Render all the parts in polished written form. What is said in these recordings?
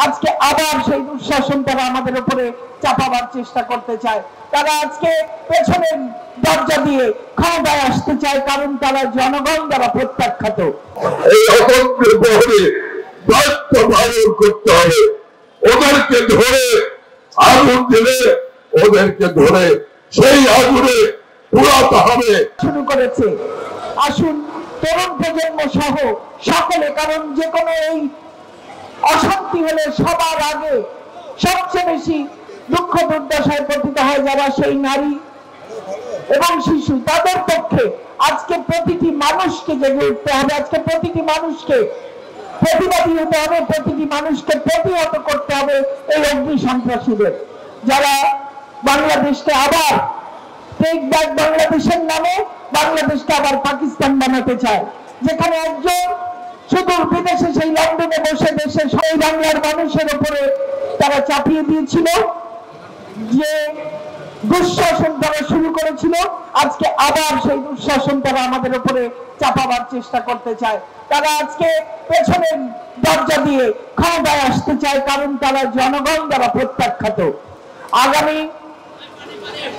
আজকে আবার সেই দুঃশাসন তারা আমাদের উপরে চাপাবার চেষ্টা করতে চায়। তারা আজকে পেছনের দরজা দিয়ে ক্ষমতায় আসতে চায়, কারণ তারা জনগণ দ্বারা প্রত্যাখ্যাত। এই অতন্ত্রের প্রহরে দায়িত্ব পালন করতে হবে। ওদেরকে ধরে আগুন দিলে ওদেরকে ধরে সেই আগুনে পুরাতে হবে। শুরু করেছে, আসুন তরুণ প্রজন্ম সহ সকলে, কারণ যে কোনো এই অশান্তি হলে সবার আগে সবচেয়ে বেশি দুঃখ দুর্দশায় পতিত হয় যারা সেই নারী এবং শিশু। তাদের পক্ষে আজকে প্রতিটি মানুষকে জেগে উঠতে হবে, আজকে প্রতিটি মানুষকে প্রতিবাদী হতে হবে, প্রতিটি মানুষকে প্রতিহত করতে হবে এই অগ্নি সন্ত্রাসীদের, যারা বাংলাদেশকে আবার টেক ব্যাক বাংলাদেশের নামে বাংলাদেশকে আবার পাকিস্তান বানাতে চায়, যেখানে একজন সুদূর বিদেশে সেই লন্ডনে বসে দেশে সেই বাংলার মানুষের উপরে তারা চাপিয়ে দিয়েছিল যে দুঃশাসন তারা শুরু করেছিল। আজকে আবার সেই দুঃশাসন তারা আমাদের উপরে চাপাবার চেষ্টা করতে চায়। তারা আজকে পেছনের দরজা দিয়ে ক্ষমতায় আসতে চায়, কারণ তারা জনগণ দ্বারা প্রত্যাখ্যাত। আগামী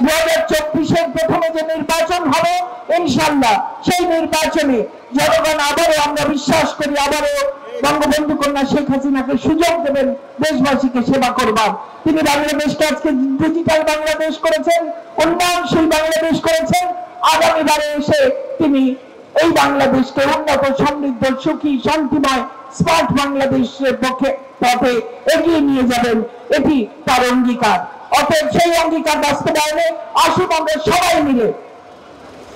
2024-এর প্রথমে যে নির্বাচন হবে ইনশাআল্লাহ, সেই নির্বাচনে জনগণ আবারও, আমরা বিশ্বাস করি, আবারও বঙ্গবন্ধু কন্যা শেখ হাসিনাকে সুযোগ দেবেন দেশবাসীকে সেবা করবার। তিনি বাংলাদেশকে আজকে ডিজিটাল বাংলাদেশ করেছেন, উন্নয়নশীল বাংলাদেশ করেছেন। আগামীবারে এসে তিনি এই বাংলাদেশকে উন্নত, সমৃদ্ধ, সুখী, শান্তিময়, স্মার্ট বাংলাদেশের পথে এগিয়ে নিয়ে যাবেন, এটি তার অঙ্গীকার। অতএব সেই অঙ্গীকার বাস্তবায়নে আসুন আমরা সবাই মিলে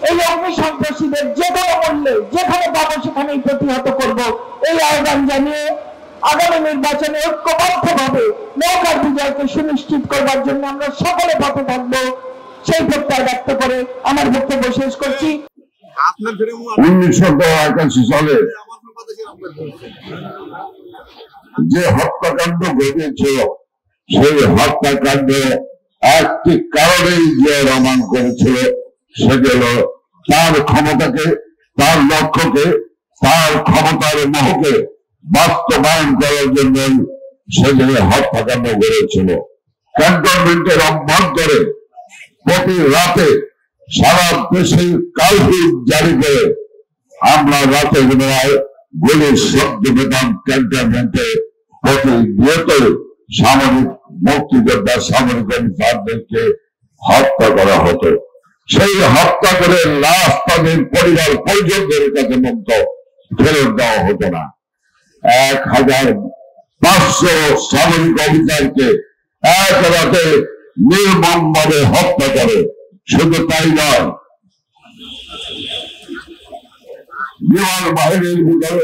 এই অগ্নি সন্ত্রাসীদের যে কোনো মূল্যে যেখানে পাবো সেখানেই প্রতিহত করব, এই আহ্বান জানিয়ে আগামী নির্বাচনে ঐক্যবদ্ধভাবে নৌকার বিজয়কে সুনিশ্চিত করবার জন্য আমরা সকলে পথে থাকবো, সেই প্রত্যয় ব্যক্ত করে আমার বক্তব্য শেষ করছি। 1981 সালে যে হত্যাকাণ্ড ঘটেছিল, সেই হত্যাকাণ্ড একটি কারণেই জিয়াউর রহমান করেছিল, সেটি হল তার ক্ষমতাকে, তার লক্ষ্যকে, তার ক্ষমতার মোহকে বাস্তবায়ন করার জন্য সেখানে হত্যাকাণ্ড করেছিল। ক্যান্টনমেন্টের অভ্যন্তরে প্রতি রাতে সারা দেশে কারফিউ জারি করে আমরা রাতে বেলায় গুলির শব্দ পেতাম। ক্যান্টনমেন্টে প্রতিনিয়ত সামরিক মুক্তিযোদ্ধা, সামরিক অফিসারদেরকে হত্যা করা হতো। সেই হত্যা করে লাশ তাদের পরিবার পরিজনদের কাছে মুক্ত ফেরত দেওয়া হতো না। 1500 সামরিক অফিসারকে এক রাতে নির্মমভাবে হত্যা করে। শুধু তাই নয়, বিমান বাহিনীর ভিতরে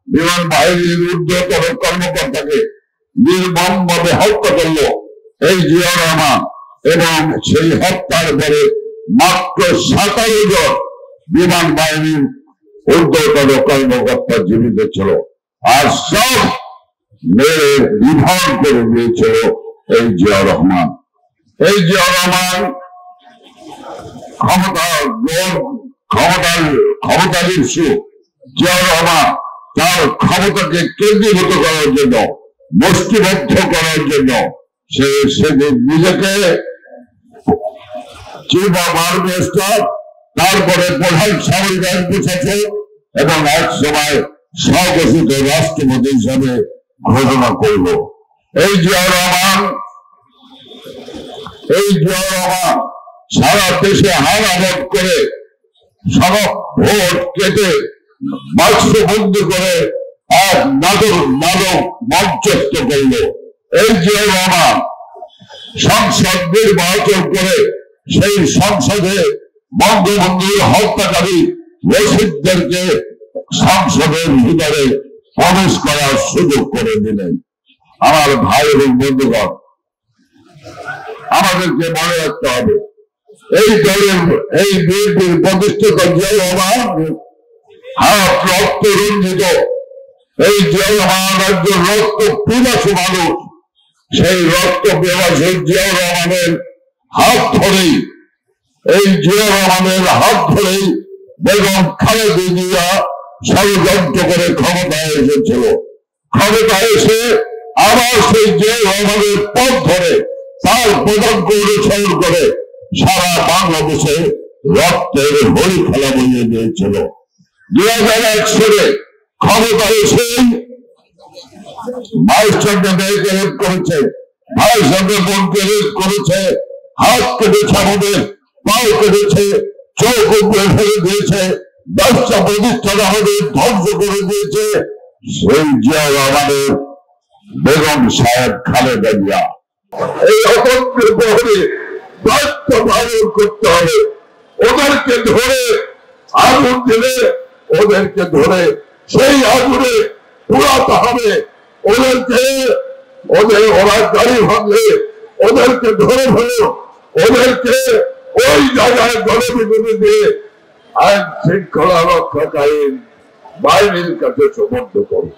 বিমান বাহিনীর ঊর্ধ্বতন কর্মকর্তাকে নির্মমভাবে হত্যা করলো এই জিয়াউর রহমান, এবং সেই হত্যার পরে মাত্র 17 জন বিমান বাহিনীর ঊর্ধ্বতন কর্মকর্তা জীবিত ছিল, আর সব মেরে বিভাগ করে দিয়েছিল এই জিয়াউর রহমান। এই জিয়াউর রহমান ক্ষমতার ইস্যু। জিয়াউর রহমান তার ক্ষমতাকে কেন্দ্রীভূত করার জন্য, মুষ্টিবদ্ধ করার জন্য সে নিজেকে চিফ অফ আর্মি স্টাফ, তারপরে প্রধান সামরিক আইন প্রশাসক এবং এক সময় স্বঘোষিত রাষ্ট্রপতি হিসাবে ঘোষণা করল। এই জিয়াউর রহমান সারা দেশে হানাবদ করে, সব ভোট কেটে বাক্সবন্দি করে এক মাদক মঞ্চস্থ করল। এই জিয়াউর রহমান সংসদ নির্বাচন করে সেই সংসদে বঙ্গবন্ধুর হত্যাকারী রশিদদেরকে সংসদের ভিতরে প্রবেশ করার সুযোগ করে দিলেন। আমার ভাই এবং বন্ধুগণ, আমাদেরকে মনে রাখতে হবে, এই দলের, এই বিএনপির প্রতিষ্ঠাতা জিয়াউর রহমান হাত রক্ত রঞ্জিত। এই জিয়াউর রহমান একজন রক্ত পিপাসু মানুষ। সেই রক্ত পিপাসু জিয়াউর রহমানের হাত ধরেই, এই জিয়াউর রহমানের হাত ধরেই বেগম খালেদা জিয়া ষড়যন্ত্র করে ক্ষমতায় এসেছিল। ক্ষমতা এসে আবার সেই যে আমাদের পথ ধরে তার প্রধানকে অনুসরণ করে সারা বাংলাদেশে রক্তের হোলি খেলা বইয়ে দিয়েছিল। 2001 সালে ক্ষমতা এসে ভাইস সরকার মেয়েকে রেপ করেছে, ভাইস সরকার বোনকে রেপ করেছে, হাত কেটেছে আমাদের, পাও কেটেছে, চোখ উপরে ফেলে দিয়েছে, 10টা প্রতিষ্ঠান আমাদের ধ্বংস করে দিয়েছে। সেই জিয়া আমাদের বেগম সাহেব খালেদা জিয়া। এই অতন্ত্র প্রহরে দায়িত্ব পালন করতে হবে। ওদেরকে ধরে আগুন দিলে ওদেরকে ধরে সেই আগুনে পুরাতে হবে। ওরা গাড়ি ভাঙলে ওদেরকে ধরে ফেলো, ওদেরকে ওই জায়গায় গণবিগুলি দিয়ে আইন শৃঙ্খলা রক্ষাকারী বাহিনীর কাছে সমর্থ করো।